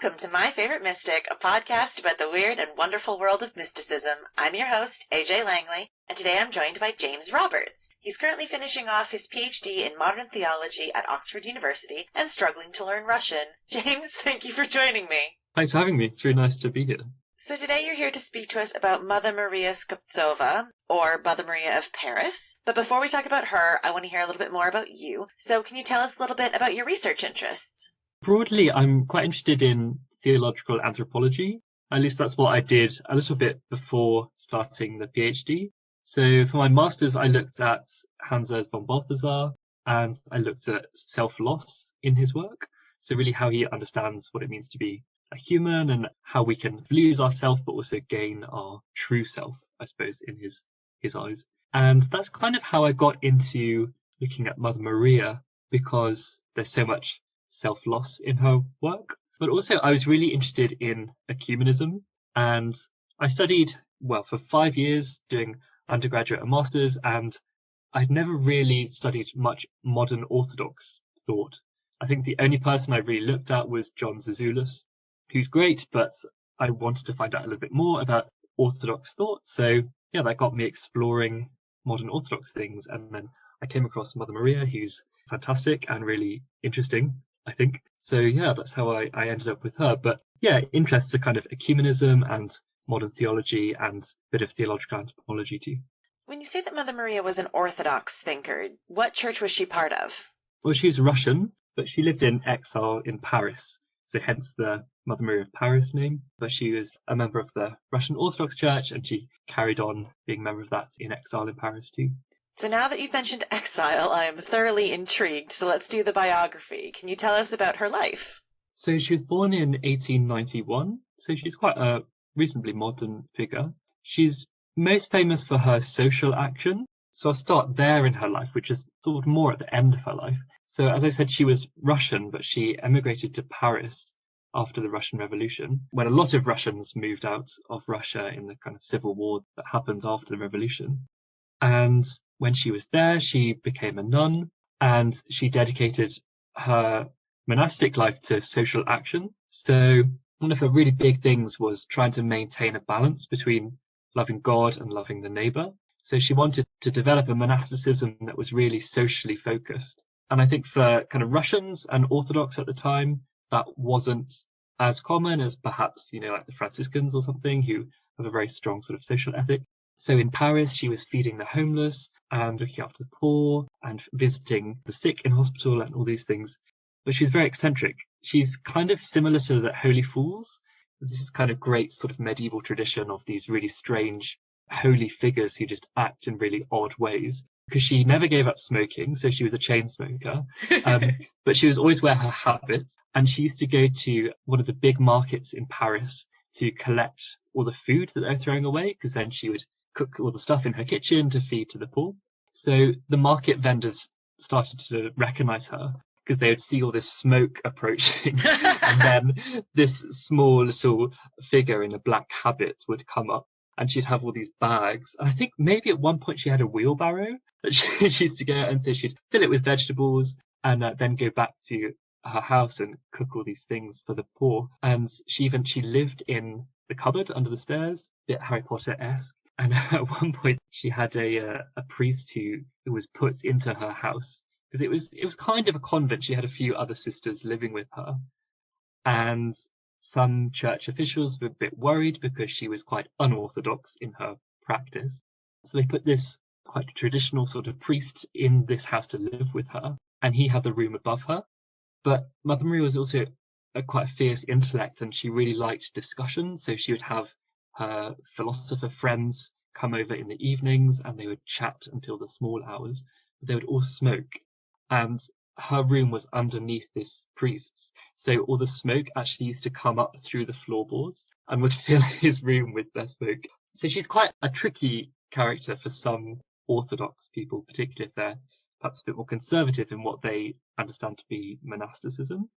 Welcome to My Favorite Mystic, a podcast about the weird and wonderful world of mysticism. I'm your host, AJ Langley, and today I'm joined by James Roberts. He's currently finishing off his PhD in modern theology at Oxford University and struggling to learn Russian. James, thank you for joining me. Thanks for having me. It's really nice to be here. So today you're here to speak to us about Mother Maria Skobtsova, or Mother Maria of Paris. But before we talk about her, I want to hear a little bit more about you. So can you tell us a little bit about your research interests? Broadly, I'm quite interested in theological anthropology. At least that's what I did a little bit before starting the PhD. So for my master's, I looked at Hannes von Balthasar, and I looked at self-loss in his work. So really how he understands what it means to be a human and how we can lose ourself but also gain our true self, I suppose, in his eyes. And that's kind of how I got into looking at Mother Maria, because there's so much self-loss in her work. But also I was really interested in ecumenism, and I studied, for 5 years doing undergraduate and masters, and I'd never really studied much modern Orthodox thought. I think the only person I really looked at was John Zazoulis, who's great, but I wanted to find out a little bit more about Orthodox thought. So yeah, that got me exploring modern Orthodox things. And then I came across Mother Maria, who's fantastic and really interesting, I think. So yeah, that's how I ended up with her. But yeah, interests are kind of ecumenism and modern theology and a bit of theological anthropology too. When you say that Mother Maria was an Orthodox thinker, what church was she part of? Well, she's Russian, but she lived in exile in Paris. So hence the Mother Maria of Paris name. But she was a member of the Russian Orthodox Church, and she carried on being a member of that in exile in Paris too. So now that you've mentioned exile, I am thoroughly intrigued. So let's do the biography. Can you tell us about her life? So she was born in 1891. So she's quite a reasonably modern figure. She's most famous for her social action. So I'll start there in her life, which is sort of more at the end of her life. So as I said, she was Russian, but she emigrated to Paris after the Russian Revolution, when a lot of Russians moved out of Russia in the kind of civil war that happens after the revolution. And when she was there, she became a nun, and she dedicated her monastic life to social action. So one of her really big things was trying to maintain a balance between loving God and loving the neighbor. So she wanted to develop a monasticism that was really socially focused. And I think for kind of Russians and Orthodox at the time, that wasn't as common as perhaps, like the Franciscans or something, who have a very strong sort of social ethic. So in Paris, she was feeding the homeless and looking after the poor and visiting the sick in hospital and all these things. But she's very eccentric. She's kind of similar to the Holy Fools. This is kind of great sort of medieval tradition of these really strange holy figures who just act in really odd ways. Because she never gave up smoking, so she was a chain smoker, but she would always wear her habit, and she used to go to one of the big markets in Paris to collect all the food that they were throwing away, because then she would cook all the stuff in her kitchen to feed to the poor. So the market vendors started to recognize her, because they would see all this smoke approaching, and then this small little figure in a black habit would come up, and she'd have all these bags. And I think maybe at one point she had a wheelbarrow that she used to get, and so she'd fill it with vegetables and then go back to her house and cook all these things for the poor. And she lived in the cupboard under the stairs, a bit Harry Potter-esque. And at one point she had a priest who was put into her house, because it was kind of a convent. She had a few other sisters living with her, and some church officials were a bit worried because she was quite unorthodox in her practice. So they put this quite traditional sort of priest in this house to live with her, and he had the room above her. But Mother Maria was also quite a fierce intellect, and she really liked discussion. So she would have her philosopher friends come over in the evenings, and they would chat until the small hours, but they would all smoke. And her room was underneath this priest's, so all the smoke actually used to come up through the floorboards and would fill his room with their smoke. So she's quite a tricky character for some Orthodox people, particularly if they're perhaps a bit more conservative in what they understand to be monasticism.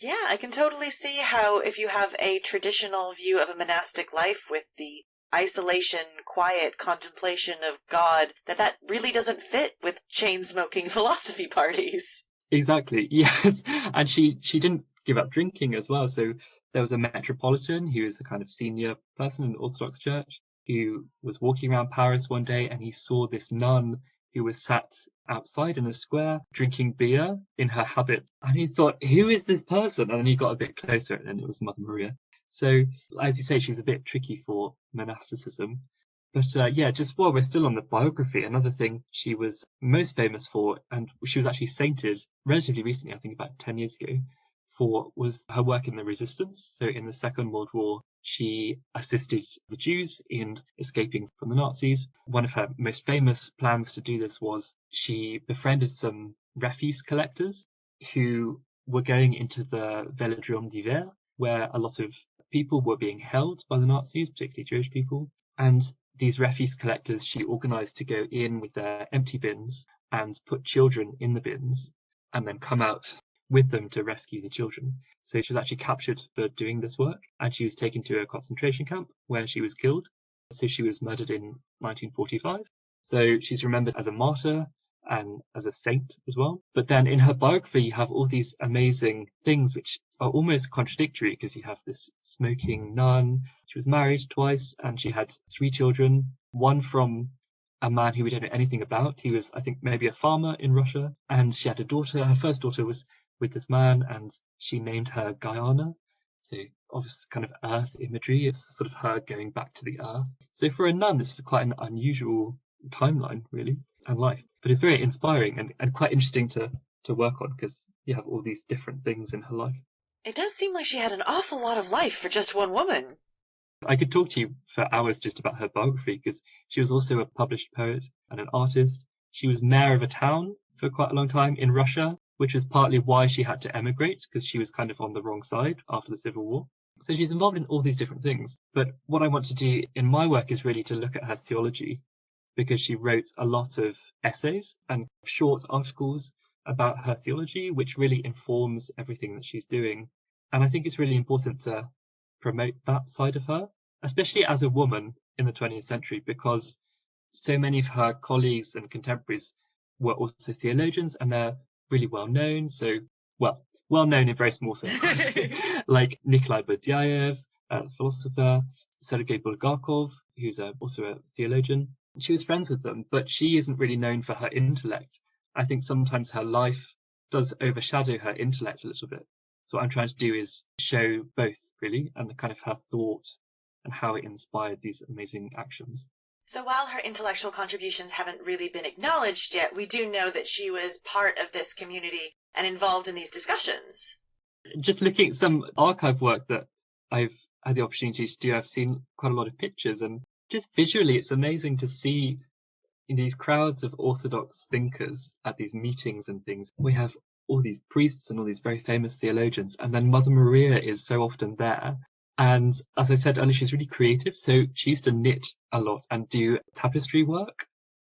Yeah, I can totally see how if you have a traditional view of a monastic life with the isolation, quiet contemplation of God, that really doesn't fit with chain-smoking philosophy parties. Exactly, yes. And she didn't give up drinking as well. So there was a metropolitan who is the kind of senior person in the Orthodox Church who was walking around Paris one day and he saw this nun who was sat outside in a square drinking beer in her habit. And he thought, who is this person? And then he got a bit closer and it was Mother Maria. So, as you say, she's a bit tricky for monasticism. But just while we're still on the biography, another thing she was most famous for, and she was actually sainted relatively recently, I think about 10 years ago, for was her work in the resistance. So in the Second World War, she assisted the Jews in escaping from the Nazis. One of her most famous plans to do this was she befriended some refuse collectors who were going into the Velodrome d'Hiver, where a lot of people were being held by the Nazis, particularly Jewish people. And these refuse collectors she organised to go in with their empty bins and put children in the bins and then come out with them to rescue the children. So she was actually captured for doing this work and she was taken to a concentration camp where she was killed. So she was murdered in 1945. So she's remembered as a martyr and as a saint as well. But then in her biography, you have all these amazing things which are almost contradictory because you have this smoking nun. She was married twice and she had 3 children, one from a man who we don't know anything about. He was, I think, maybe a farmer in Russia. And she had a daughter. Her first daughter was with this man and she named her Guyana. So obviously kind of earth imagery. It's sort of her going back to the earth. So for a nun, this is quite an unusual timeline, really, and life. But it's very inspiring and quite interesting to work on because you have all these different things in her life. It does seem like she had an awful lot of life for just one woman. I could talk to you for hours just about her biography because she was also a published poet and an artist. She was mayor of a town for quite a long time in Russia, which was partly why she had to emigrate because she was kind of on the wrong side after the Civil War. So she's involved in all these different things. But what I want to do in my work is really to look at her theology because she wrote a lot of essays and short articles about her theology, which really informs everything that she's doing. And I think it's really important to promote that side of her, especially as a woman in the 20th century, because so many of her colleagues and contemporaries were also theologians and they're really well known. So, well known in very small circles, like Nikolai Berdyaev, a philosopher, Sergei Bulgakov, who's also a theologian. She was friends with them, but she isn't really known for her intellect. I think sometimes her life does overshadow her intellect a little bit. So what I'm trying to do is show both, really, and the kind of her thought and how it inspired these amazing actions. So while her intellectual contributions haven't really been acknowledged yet, we do know that she was part of this community and involved in these discussions. Just looking at some archive work that I've had the opportunity to do, I've seen quite a lot of pictures, and just visually it's amazing to see in these crowds of Orthodox thinkers at these meetings and things. We have all these priests and all these very famous theologians, and then Mother Maria is so often there. And as I said earlier, she's really creative. So she used to knit a lot and do tapestry work.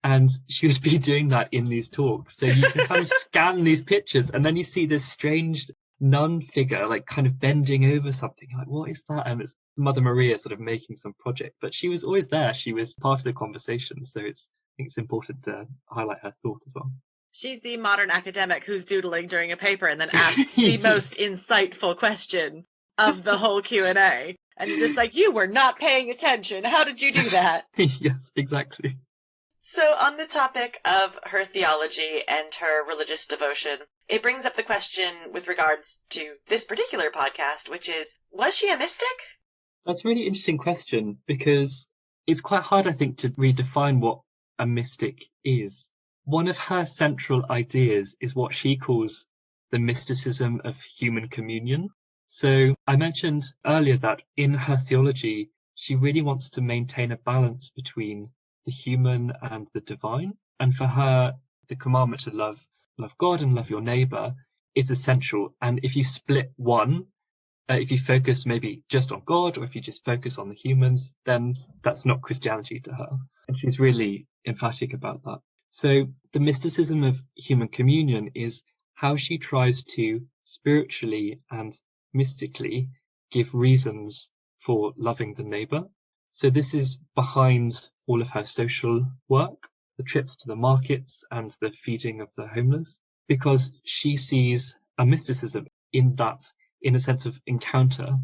And she would be doing that in these talks. So you can kind of scan these pictures and then you see this strange nun figure, like kind of bending over something. Like, what is that? And it's Mother Maria sort of making some project. But she was always there. She was part of the conversation. So I think it's important to highlight her thought as well. She's the modern academic who's doodling during a paper and then asks the most insightful question of the whole Q&A. And you're just like, you were not paying attention. How did you do that? Yes, exactly. So on the topic of her theology and her religious devotion, it brings up the question with regards to this particular podcast, which is, was she a mystic? That's a really interesting question because it's quite hard, I think, to redefine what a mystic is. One of her central ideas is what she calls the mysticism of human communion. So I mentioned earlier that in her theology, she really wants to maintain a balance between the human and the divine. And for her, the commandment to love God and love your neighbor is essential. And if you split one, if you focus maybe just on God, or if you just focus on the humans, then that's not Christianity to her. And she's really emphatic about that. So the mysticism of human communion is how she tries to spiritually and mystically give reasons for loving the neighbor. So this is behind all of her social work, the trips to the markets and the feeding of the homeless, because she sees a mysticism in that, in a sense of encounter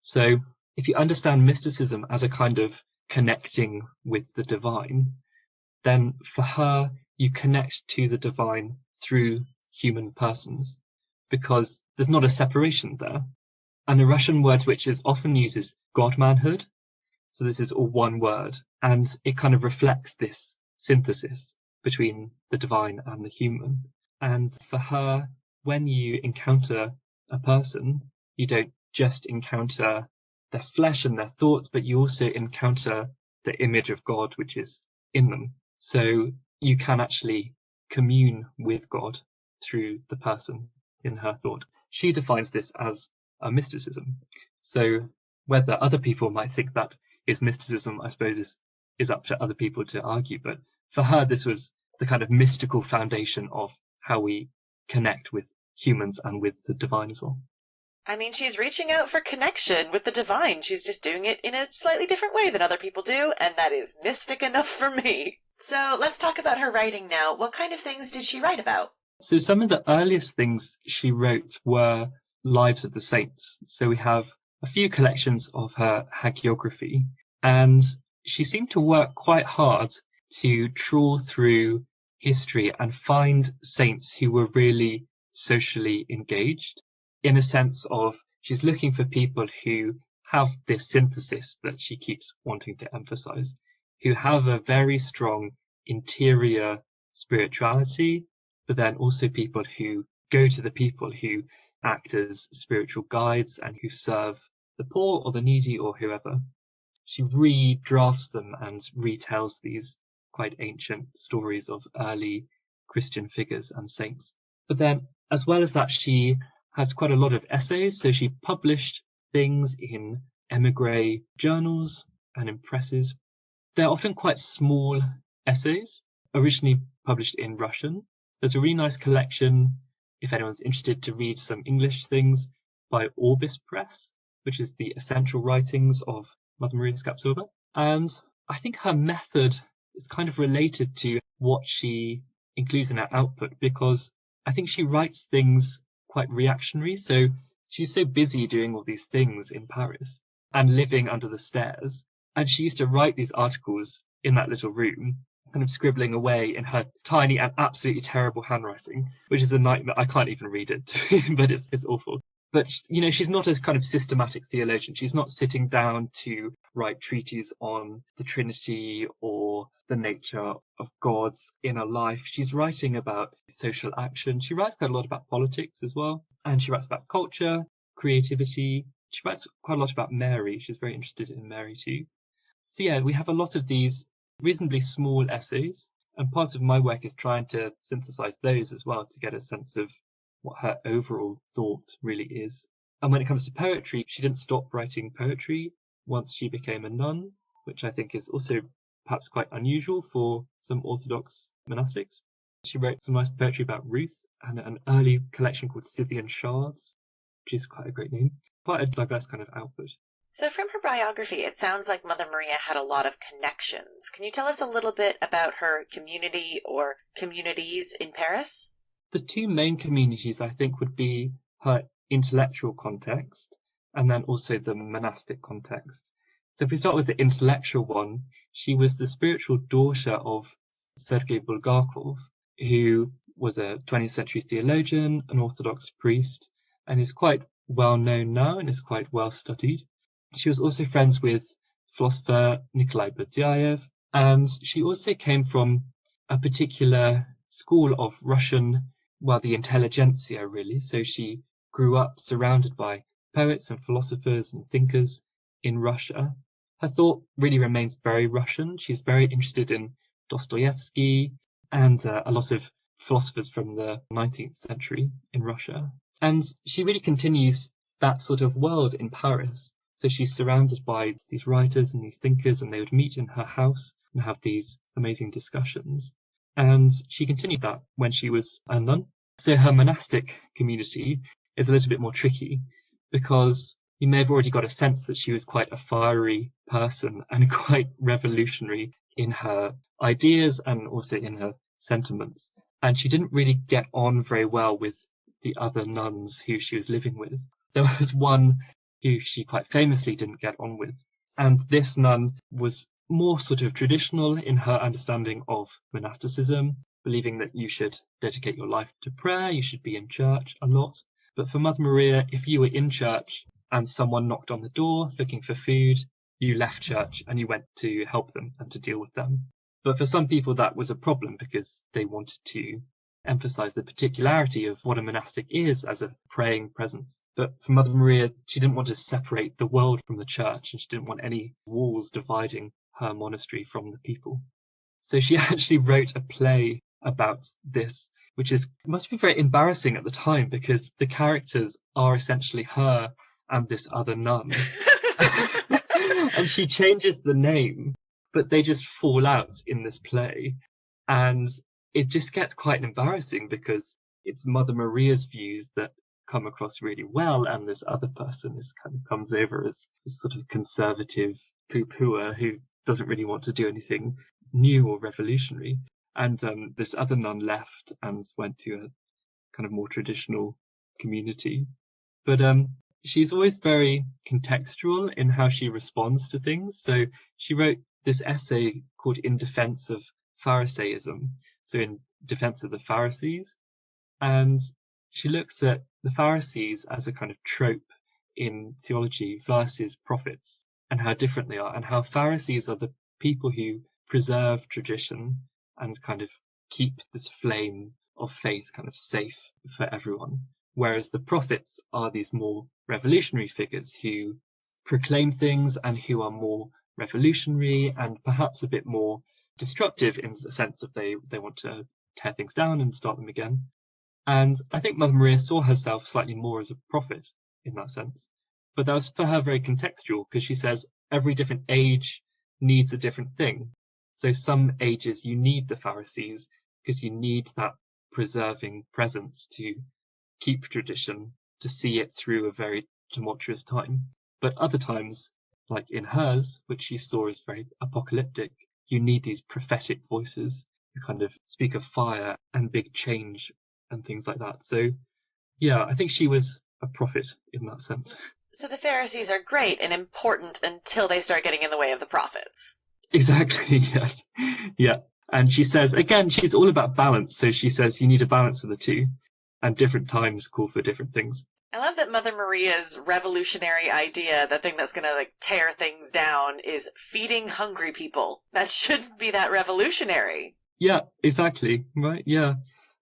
So if you understand mysticism as a kind of connecting with the divine, then for her, you connect to the divine through human persons, because there's not a separation there. And the Russian word which is often used is God-manhood. So this is all one word, and it kind of reflects this synthesis between the divine and the human. And for her, when you encounter a person, you don't just encounter their flesh and their thoughts, but you also encounter the image of God which is in them. So you can actually commune with God through the person in her thought. She defines this as a mysticism. So whether other people might think that is mysticism, I suppose, is up to other people to argue. But for her, this was the kind of mystical foundation of how we connect with humans and with the divine as well. I mean, she's reaching out for connection with the divine. She's just doing it in a slightly different way than other people do, and that is mystic enough for me. So let's talk about her writing now. What kind of things did she write about? So some of the earliest things she wrote were lives of the saints. So we have a few collections of her hagiography, and she seemed to work quite hard to trawl through history and find saints who were really socially engaged, in a sense of she's looking for people who have this synthesis that she keeps wanting to emphasize, who have a very strong interior spirituality, but then also people who go to the people, who act as spiritual guides and who serve the poor or the needy or whoever. She redrafts them and retells these quite ancient stories of early Christian figures and saints. But then, as well as that, she has quite a lot of essays. So she published things in emigre journals and in presses. They're often quite small essays, originally published in Russian. There's a really nice collection, if anyone's interested to read some English things, by Orbis Press, which is the essential writings of Mother Maria Skobtsova. And I think her method is kind of related to what she includes in her output, because I think she writes things quite reactionary. So she's so busy doing all these things in Paris and living under the stairs. And she used to write these articles in that little room, kind of scribbling away in her tiny and absolutely terrible handwriting, which is a nightmare. I can't even read it, but it's awful. But, you know, she's not a kind of systematic theologian. She's not sitting down to write treatises on the Trinity or the nature of God's inner life. She's writing about social action. She writes quite a lot about politics as well. And she writes about culture, creativity. She writes quite a lot about Mary. She's very interested in Mary too. So yeah, we have a lot of these reasonably small essays. And part of my work is trying to synthesize those as well to get a sense of what her overall thought really is. And when it comes to poetry, she didn't stop writing poetry once she became a nun, which I think is also perhaps quite unusual for some Orthodox monastics. She wrote some nice poetry about Ruth and an early collection called Scythian Shards, which is quite a great name. Quite a diverse kind of output. So from her biography, it sounds like Mother Maria had a lot of connections. Can you tell us a little bit about her community or communities in Paris? The two main communities, I think, would be her intellectual context and then also the monastic context. So if we start with the intellectual one, she was the spiritual daughter of Sergei Bulgakov, who was a 20th century theologian, an Orthodox priest, and is quite well known now and is quite well studied. She was also friends with philosopher Nikolai Berdyaev, and she also came from a particular school of Russian, well, the intelligentsia, really. So she grew up surrounded by poets and philosophers and thinkers in Russia. Her thought really remains very Russian. She's very interested in Dostoevsky and a lot of philosophers from the 19th century in Russia. And she really continues that sort of world in Paris. So she's surrounded by these writers and these thinkers, and they would meet in her house and have these amazing discussions. And she continued that when she was a nun. So her monastic community is a little bit more tricky, because you may have already got a sense that she was quite a fiery person and quite revolutionary in her ideas and also in her sentiments. And she didn't really get on very well with the other nuns who she was living with. There was one who she quite famously didn't get on with. And this nun was more sort of traditional in her understanding of monasticism, believing that you should dedicate your life to prayer, you should be in church a lot. But for Mother Maria, if you were in church and someone knocked on the door looking for food, you left church and you went to help them and to deal with them. But for some people, that was a problem because they wanted to emphasize the particularity of what a monastic is as a praying presence. But for Mother Maria, she didn't want to separate the world from the church, and she didn't want any walls dividing her monastery from the people. So she actually wrote a play about this, which must be very embarrassing at the time because the characters are essentially her and this other nun. And she changes the name, but they just fall out in this play. And it just gets quite embarrassing because it's Mother Maria's views that come across really well, and this other person comes over as this sort of conservative poo-pooer who doesn't really want to do anything new or revolutionary. And this other nun left and went to a kind of more traditional community. But she's always very contextual in how she responds to things. So she wrote this essay called In Defense of Pharisaism, so in defense of the Pharisees. And she looks at the Pharisees as a kind of trope in theology versus prophets, and how different they are, and how Pharisees are the people who preserve tradition and kind of keep this flame of faith kind of safe for everyone. Whereas the prophets are these more revolutionary figures who proclaim things and who are more revolutionary and perhaps a bit more destructive in the sense that they want to tear things down and start them again. And I think Mother Maria saw herself slightly more as a prophet in that sense. But that was for her very contextual, because she says every different age needs a different thing. So some ages you need the Pharisees because you need that preserving presence to keep tradition, to see it through a very tumultuous time. But other times, like in hers, which she saw as very apocalyptic, you need these prophetic voices who kind of speak of fire and big change and things like that. So, yeah, I think she was a prophet in that sense. So the Pharisees are great and important until they start getting in the way of the prophets. Exactly, yes. Yeah. And she says, again, she's all about balance. So she says you need a balance of the two, and different times call for different things. I love that Mother Maria's revolutionary idea, the thing that's going to tear things down, is feeding hungry people. That shouldn't be that revolutionary. Yeah, exactly. Right. Yeah.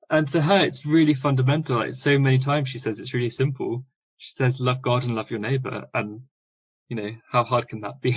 And to her, it's really fundamental. Like, so many times she says it's really simple. She says, love God and love your neighbor. And, how hard can that be?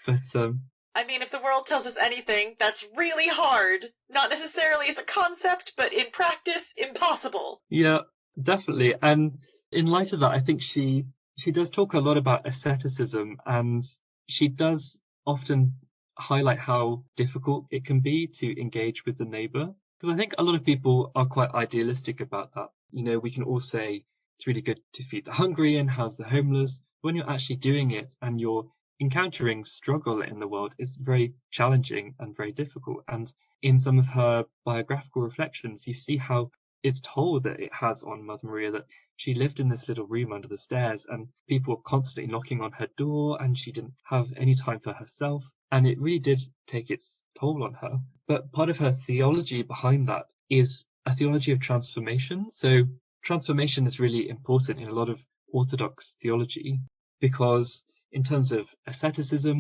But, I mean, if the world tells us anything, that's really hard. Not necessarily as a concept, but in practice, impossible. Yeah, definitely. And in light of that, I think she does talk a lot about asceticism, and she does often highlight how difficult it can be to engage with the neighbor. Because I think a lot of people are quite idealistic about that. We can all say it's really good to feed the hungry and house the homeless. When you're actually doing it and you're encountering struggle in the world, it's very challenging and very difficult. And in some of her biographical reflections, you see how it's told that it has on Mother Maria, that she lived in this little room under the stairs and people were constantly knocking on her door and she didn't have any time for herself. And it really did take its toll on her. But part of her theology behind that is a theology of transformation. So transformation is really important in a lot of Orthodox theology, because in terms of asceticism,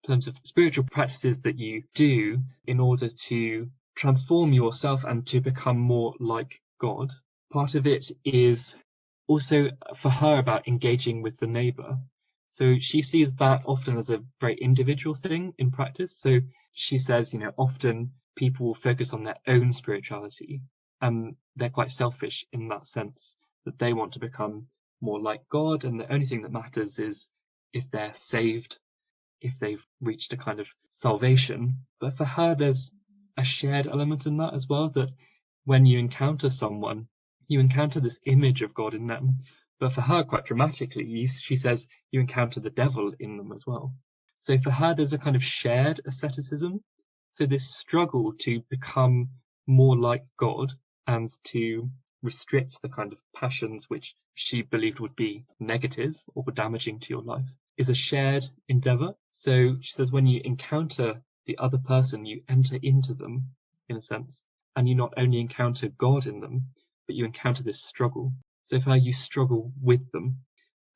in terms of spiritual practices that you do in order to transform yourself and to become more like God, part of it is also for her about engaging with the neighbor. So she sees that often as a very individual thing in practice. So she says, often people will focus on their own spirituality and they're quite selfish in that sense, that they want to become more like God. And the only thing that matters is if they're saved, if they've reached a kind of salvation. But for her, there's a shared element in that as well, that when you encounter someone, you encounter this image of God in them. But for her, quite dramatically, she says you encounter the devil in them as well. So for her, there's a kind of shared asceticism. So this struggle to become more like God and to restrict the kind of passions which she believed would be negative or damaging to your life, is a shared endeavor. So she says when you encounter the other person, you enter into them, in a sense, and you not only encounter God in them, but you encounter this struggle. So far you struggle with them.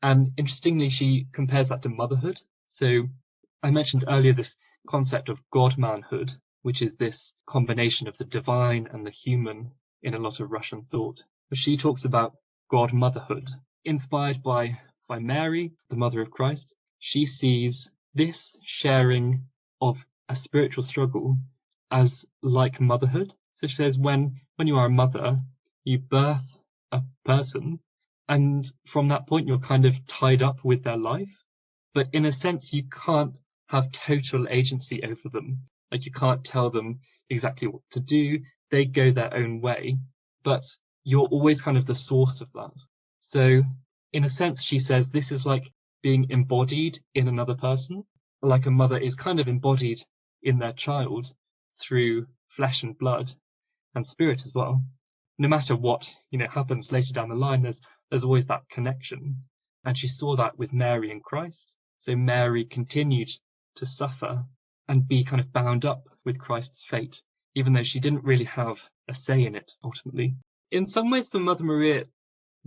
And interestingly, she compares that to motherhood. So I mentioned earlier this concept of God-manhood, which is this combination of the divine and the human in a lot of Russian thought. But she talks about God-motherhood, inspired by Mary, the mother of Christ. She sees this sharing of a spiritual struggle as like motherhood. So she says when you are a mother, you birth a person, and from that point you're kind of tied up with their life. But in a sense, you can't have total agency over them. Like you can't tell them exactly what to do. They go their own way, but you're always kind of the source of that. So in a sense, she says this is like being embodied in another person, like a mother is kind of embodied in their child through flesh and blood and spirit as well. No matter what, happens later down the line, there's always that connection. And she saw that with Mary and Christ. So Mary continued to suffer and be kind of bound up with Christ's fate, even though she didn't really have a say in it ultimately. In some ways, for Mother Maria,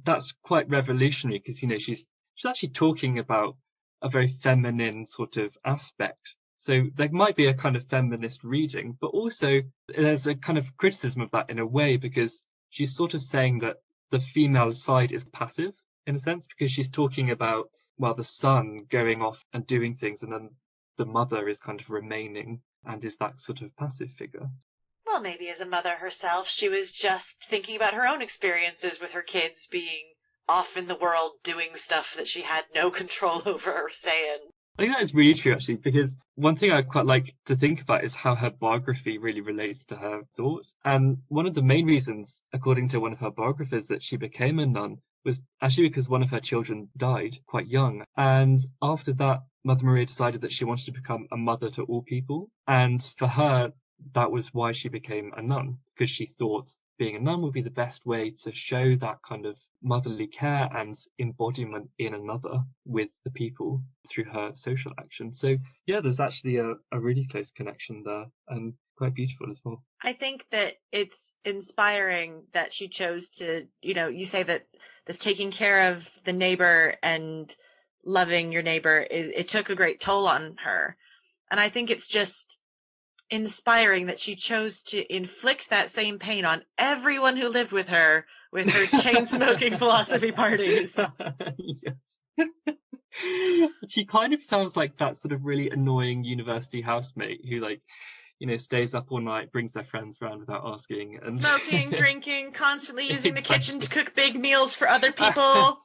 that's quite revolutionary because, she's actually talking about a very feminine sort of aspect. So there might be a kind of feminist reading, but also there's a kind of criticism of that in a way, because she's sort of saying that the female side is passive in a sense, because she's talking about, well, the son going off and doing things, and then the mother is kind of remaining and is that sort of passive figure. Well, maybe as a mother herself, she was just thinking about her own experiences with her kids being off in the world doing stuff that she had no control over or say in. I think that is really true, actually, because one thing I quite like to think about is how her biography really relates to her thought. And one of the main reasons, according to one of her biographers, that she became a nun was actually because one of her children died quite young. And after that, Mother Maria decided that she wanted to become a mother to all people. And for her, that was why she became a nun, because she thought being a nun would be the best way to show that kind of motherly care and embodiment in another with the people through her social action. So yeah, there's actually a really close connection there, and quite beautiful as well. I think that it's inspiring that she chose to, you say that this taking care of the neighbor and loving your neighbor, it took a great toll on her. And I think it's just inspiring that she chose to inflict that same pain on everyone who lived with her chain-smoking philosophy parties. Yes. She kind of sounds like that sort of really annoying university housemate who stays up all night, brings their friends around without asking. And smoking, drinking, constantly using the kitchen to cook big meals for other people.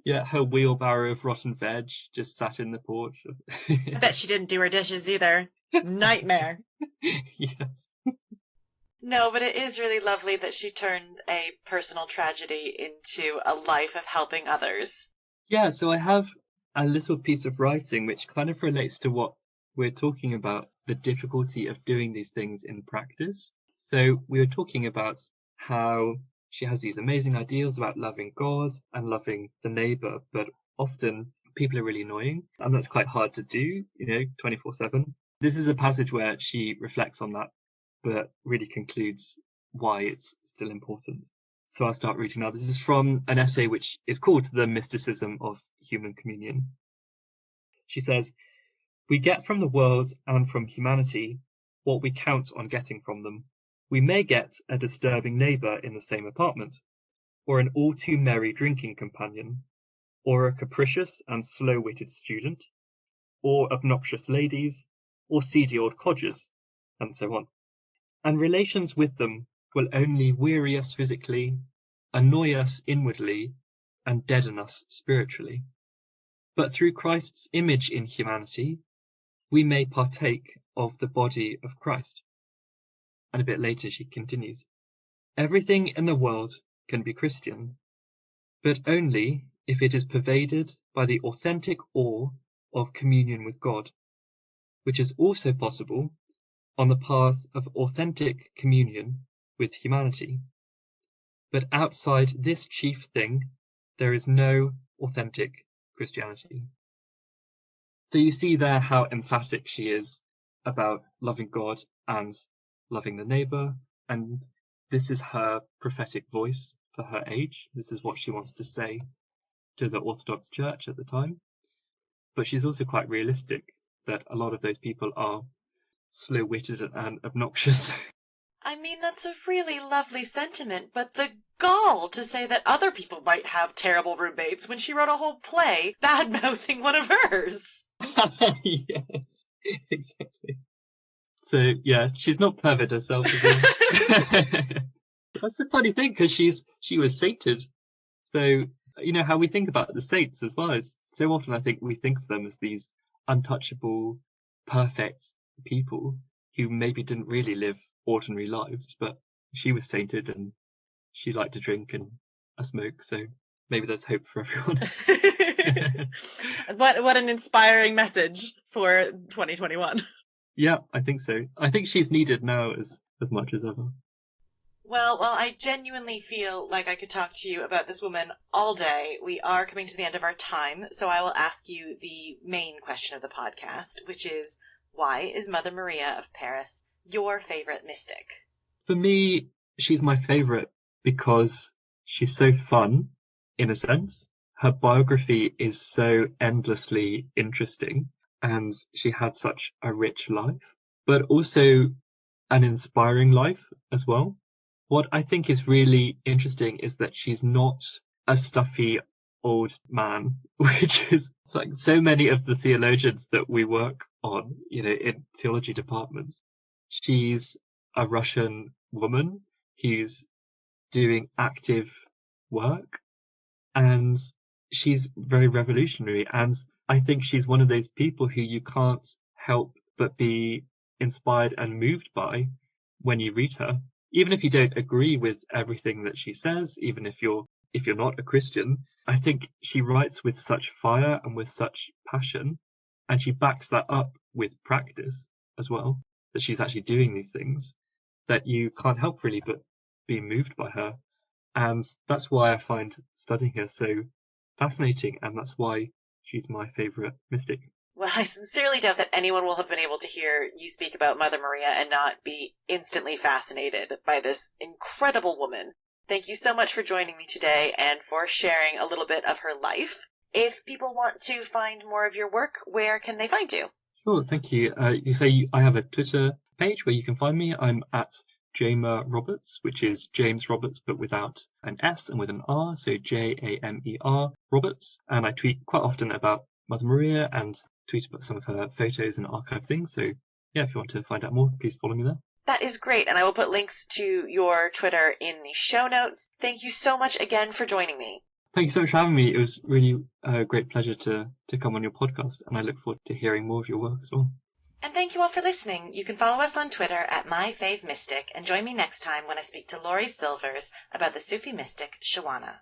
Yeah, her wheelbarrow of rotten veg just sat in the porch. I bet she didn't do her dishes either. Nightmare. Yes. No, but it is really lovely that she turned a personal tragedy into a life of helping others. Yeah, so I have a little piece of writing which kind of relates to what we're talking about, the difficulty of doing these things in practice. So we were talking about how she has these amazing ideals about loving God and loving the neighbor, but often people are really annoying, and that's quite hard to do, 24/7. This is a passage where she reflects on that, but really concludes why it's still important. So I'll start reading now. This is from an essay which is called The Mysticism of Human Communion. She says, "We get from the world and from humanity what we count on getting from them. We may get a disturbing neighbour in the same apartment, or an all too merry drinking companion, or a capricious and slow-witted student, or obnoxious ladies, or seedy old codgers, and so on. And relations with them will only weary us physically, annoy us inwardly, and deaden us spiritually. But through Christ's image in humanity, we may partake of the body of Christ." And a bit later she continues, "Everything in the world can be Christian, but only if it is pervaded by the authentic awe of communion with God, which is also possible on the path of authentic communion with humanity. But outside this chief thing, there is no authentic Christianity. So you see there how emphatic she is about loving God and loving the neighbour, and this is her prophetic voice for her age. This is what she wants to say to the Orthodox Church at the time. But she's also quite realistic that a lot of those people are slow-witted and obnoxious. I mean, that's a really lovely sentiment, but the gall to say that other people might have terrible roommates when she wrote a whole play bad-mouthing one of hers. Yes, exactly. So, yeah, she's not perfect herself. That's the funny thing, because she was sainted. So, you know, how we think about the saints as well is so often I think we think of them as these untouchable, perfect people who maybe didn't really live ordinary lives, but she was sainted and she liked to drink and smoke, so maybe there's hope for everyone. What an inspiring message for 2021. Yeah, I think so. I think she's needed now as much as ever. Well, I genuinely feel like I could talk to you about this woman all day. We are coming to the end of our time, so I will ask you the main question of the podcast, which is, why is Mother Maria of Paris your favorite mystic? For me, she's my favorite because she's so fun, in a sense. Her biography is so endlessly interesting, and she had such a rich life, but also an inspiring life as well. What I think is really interesting is that she's not a stuffy old man, which is like so many of the theologians that we work on, you know, in theology departments. She's a Russian woman who's doing active work, and she's very revolutionary. And I think she's one of those people who you can't help but be inspired and moved by when you read her. Even if you don't agree with everything that she says, even if you're not a Christian, I think she writes with such fire and with such passion, and she backs that up with practice as well, that she's actually doing these things, that you can't help really but be moved by her. And that's why I find studying her so fascinating, and that's why she's my favourite mystic. Well, I sincerely doubt that anyone will have been able to hear you speak about Mother Maria and not be instantly fascinated by this incredible woman. Thank you so much for joining me today and for sharing a little bit of her life. If people want to find more of your work, where can they find you? Sure, thank you. You say I have a Twitter page where you can find me. I'm at Jamer Roberts, which is James Roberts, but without an S and with an R, so Jamer Roberts. And I tweet quite often about Mother Maria and tweet about some of her photos and archive things. So yeah, if you want to find out more, please follow me there. That is great, and I will put links to your Twitter in the show notes. Thank you so much again for joining me. Thank you so much for having me. It was really a great pleasure to come on your podcast, and I look forward to hearing more of your work as well. And thank you all for listening. You can follow us on Twitter at MyFaveMystic and join me next time when I speak to Laurie Silvers about the Sufi mystic Shawana.